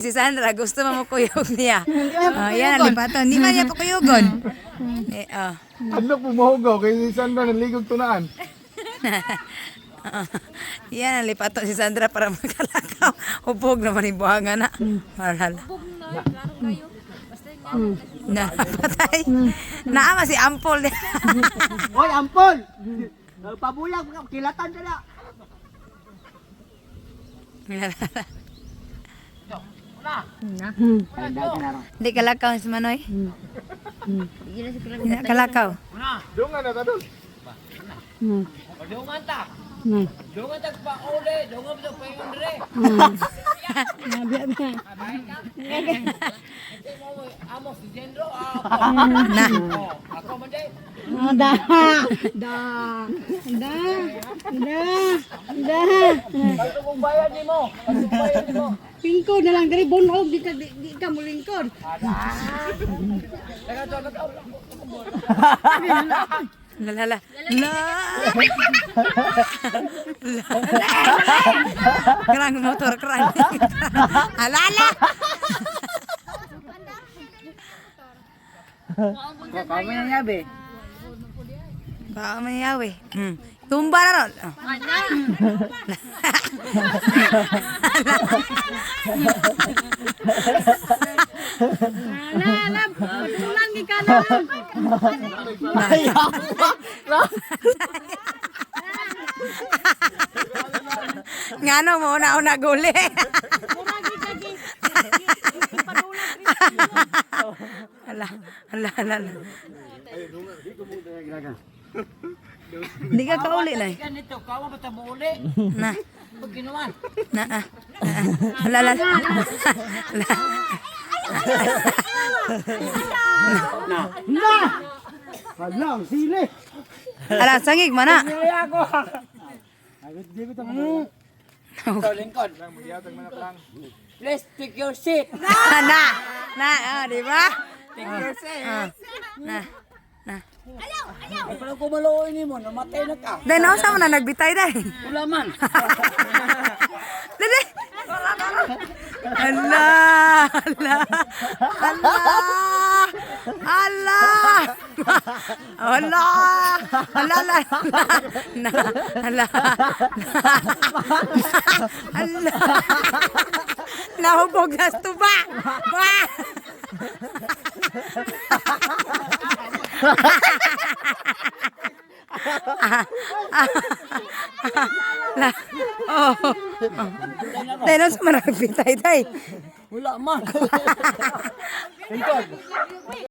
Si Sandra, gusto mo kuyog niya. Yan, lipaton. Hindi man niya pakuyugon. Ano pumahugaw kay si Sandra naligog tunaan. Yan, lipaton si Sandra para makalakaw. Hupog naman yung buhanga na. Marala. Napatay. Naama si Ampol. Hoy, Ampol! Pabulag, kilatan ka na. Hindi kalakaw si Manoy. Hindi kalakaw. Dungan na tadol. Dungan ta. Dungan ta pa uli, dungan ta pa yung dire. Amo si Jendro, Na. ako man day. Kalto kong bayad nimo. Kalto kong bayad nimo. Lingkod na lang dari bonog di ka mo lingkod. Teka to. Lalala. La. Kerang motor kerang. Alala. Kami na yabe. Baka mayawi. Tumba na ron. Ala, patulang di ka na. Ngano mo una guli. Ala. Hindi ka kauli na. Ganito, kawa ba ta mo uli? Na. Pag ginawan. Ala. Halang, sili. Ala, sangig mana. Ito, lingkod. Please take your seat. Di ba? Take your seat. Na. Pero kung maluoy nimo, namatay na ka. Dahil na sa mo na nagbitay dahil. Wala man. Dali. Ala. Nahubog na tuba. Wah. Dahil na sa mo na nagbitay dahil. Wala man.